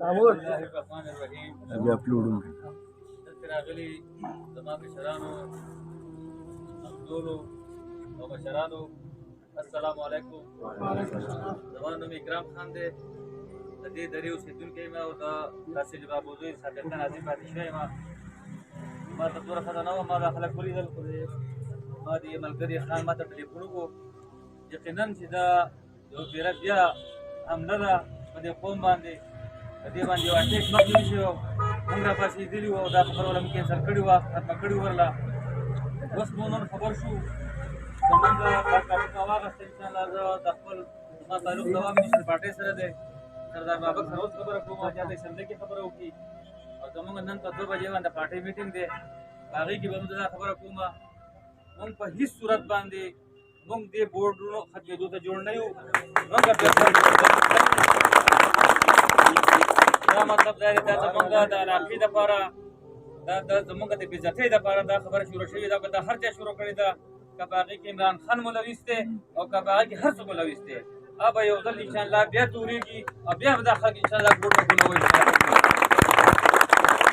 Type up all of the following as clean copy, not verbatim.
الرحمن الرحیم. بیا پلوړو دلته راغلي زما کشرانو، همزولو او مشرانو، السلام علیکم. زما نوم اکرام خان دی، د دې درې اوسېدونکی یم او د داسې جوابوزوی سابقه ناظم پاتې شوی یم. ما ته دومره ښه نه وه، ما دا خلک ولیدل، خو ما د ملګري خان ما ته ټلیفون وکړو. یقینا چې دا یو پیره بیا حمله ده په دې قوم باندې، په دې باندې یو اټیک مخنیوي شوی و، موږ راپاڅېدلي وو او دا خبره وله موږ کینسل کړې وه، ختمه کړې ورله. اوس مو نن خبر شو، زمونږ کارکارونه واخېسته. انشاءالله زه د خپل زما تعلق د عوامي نیشنل پارټۍ سره دی، سردار بابک سره اوس خبره کوم، حاجي ته سنده کې خبره وکړي. او زمونږ نن په 2 بجې باندې پارټۍ میټینګ دی، په هغې کې به موږ دا خبره کوم، موږ په هېڅ صورت باندې موږ دې بورډونو ختمېدو ته جوړ نه یو. مګر دا مطلب دا دی، دا زمونږ د علاقې دپاره، دا زمونږ د بېعزتۍ دپاره دا خبره شروع شوې ده. دا هر چا شروع کړې ده، که په هغې کې عمران خان ملوث دی او که په هغې کې هر څوک ملوث دی. به یو ځل انشاءالله بیا تورېږي او بیا به دا خلک انشاءالله ګوډ وګډوي.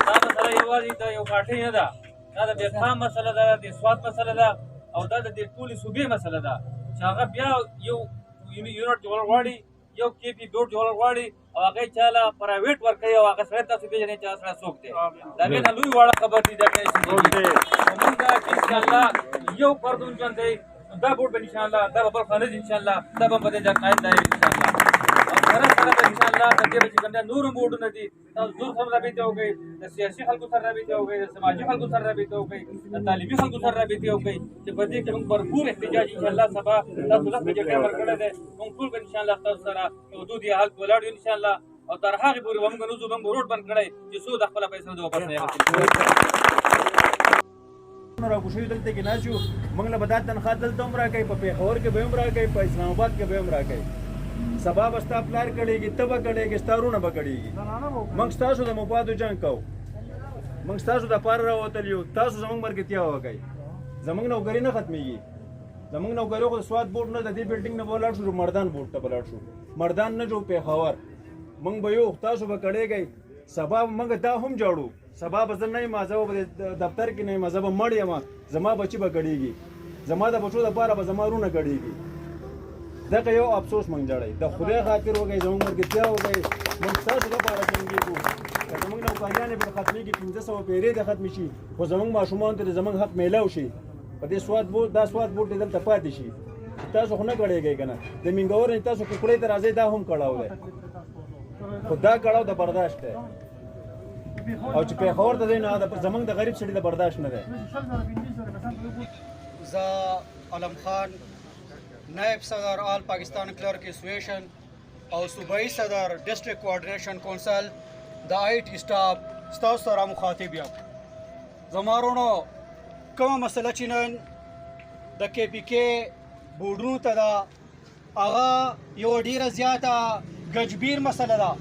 دا مسله یوازې د یو پارټۍ نه ده، دا د بېقام مسله ده، د سوات مسله ده او دا د دې ټولې صوبې مسله ده چې هغه بیا یو یونټ جوړول غواړي، یو کې پي بورډ جوړول غواړي او هغه یې چاله پرایویټ ورکوي او هغه سړی تاسو پېژنئ چې هغه سړی څوک دی. د هغې نه لوی واړه خبر دي دا که مونږ چې انشاءالله یو پردون ژوند دی، دا بورډ به انشاءالله دا به بل خانه ځي، انشاءالله دا به په دې ځای قایم دی انشاءالله. او سره سره به انشاءالله د دې به چې کوم دی نور هم بورډونه دي، تاسو زور سره رابطې وکړئ، د سیاسي خلکو سره رابطې وکړئ، د سماجي خلکو سره رابطې وکړئ، د تعلیمي خلکو سره رابطې وکړئ چې په دې کې موږ بھرپور احتجاج انشاءالله سبا تاسو 10 بجې ټایم ورکړی دی، موږ ټول به انشاءالله تاسو سره حدود یې حل ولاړ یو انشاءالله. او تر هغې پورې به موږ نوځو، موږ روډ بند کړی چې څو د خپله پیسې د واپس نه راکوشوي دلته کې ناست یو. موږ له به دا تنخوا دلته هم راکوي، په پېښور کې به هم راکوي، په اسلام آباد کې به هم راکوي. سبا به ستا پلار کړېږي، ته به کړېږي، ستا وروڼه به کړېږي. موږ ستاسو د مفادو جنګ کوو، موږ ستاسو دپاره راوتلي یو، تاسو زموږ ملګرتیا وکړئ. زموږ نوکري نه ختمېږي، زموږ نوکري خو د سوات بورډ نه، د دې بلډینګ نه به ولاړ شو، مردان بورډ ته به ولاړ شو. مردان نه جو پېښور، موږ به یو، تاسو به کړېږئ. سبا موږ دا هم جوړو، سبا به زه نه یم، زه به دفتر کې نه یم، زه به مړ یم، زما بچي به کړېږي، زما د بچو دپاره به زما وروڼه کړېږي. دغه یو افسوس موږ جوړوي. د خدای خاطر وکړئ، زموږ ملګرتیا وکړئ، موږ ستاسو لپاره جنګېږو. که زموږ نوکریانې پرې ختمېږي، 1500 پیرې دې ختمې شي، خو زموږ ماشومانو ته د زموږ حق میلاو شي. په دې سوات بورډ، دا سوات بورډ دې دلته پاتې شي. تاسو خو نه کړېږئ که نه، د مینګور نه تاسو کوکړۍ ته راځئ، دا هم کړاو دی، خو دا کړاو د برداشت دی. او چې پېښور ته ځئ نو زموږ د غریب سړي د برداشت نه دی. زه علم خان، نائب صدر آل پاکستان کلرک ایسوسیشن او صوبائی صدر ڈسٹرکٹ کوآرڈینیشن کونسل د آئی ٹی سٹاف ستاسو سره مخاطب یم. زما وروڼو، کومه مسله چې نن د کې پي کې بورډونو ته ده، هغه یوه ډېره زیاته ګجبیر مسله ده.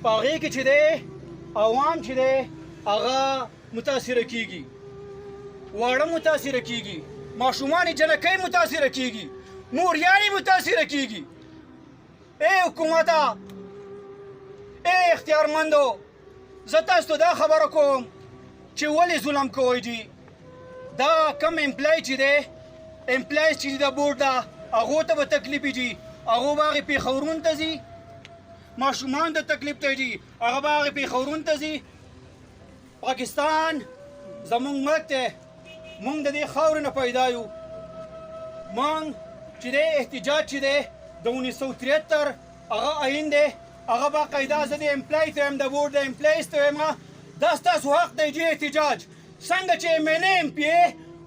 په هغې کې چې دی عوام چې دی هغه متاثره کېږي، واړه متاثره کېږي، ماشومان جنکۍ متاثره کېږي، موریانې متاثره کېږي. ای حکومته، ای اختیارمندو، زه تاسو ته دا خبره کوم چې ولې ظلم کوئ دي. دا کم امپلای چې دی، امپلایز چې د بورډ ده، هغو ته به تکلیف دي، هغو به هغې پېښورونو ته ځي. ماشومان د تکلیف ته دي، هغه به هغې پېښورونو ته ځي. پاکستان زموږ ملک دی، موږ د دې خاورې نه پیدا یو. موږ چې دی احتجاج چې دی د 1973 هغه آیین دی، هغه باقاعده زه د امپلای ته یم، د بورډ د امپلایز ته یم، دا ستاسو حق دی چې احتجاج. څنګه چې MNA MP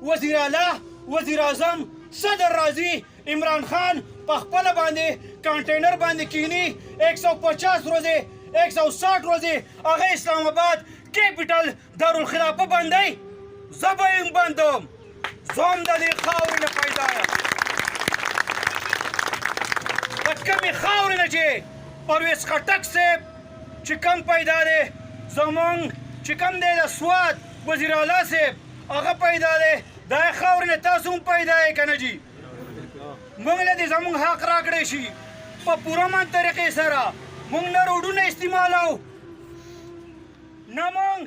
وزیر اعلی، وزیر اعظم، صدر راځي، عمران خان په خپله باندې کانټینر باندې کینی، 150 ورځې، 160 ورځې هغه اسلام آباد کیپیټل دارالخلافه بندوي. زه به یې بندوم، زه هم د دې خاورې نه پیدا یم. د کمې خاورې نه چې پرویز خټک صاحب چې کم پیدا دی، زمونږ چې کم دی د سوات وزیر اعلی صاحب هغه پیدا دی، دا خاورې نه تاسو هم پیدا یې که نه جي. موږ له دې زموږ حق راکړی شي په پوره من طریقې سره. موږ نه روډونه استعمالوو، نه مونږ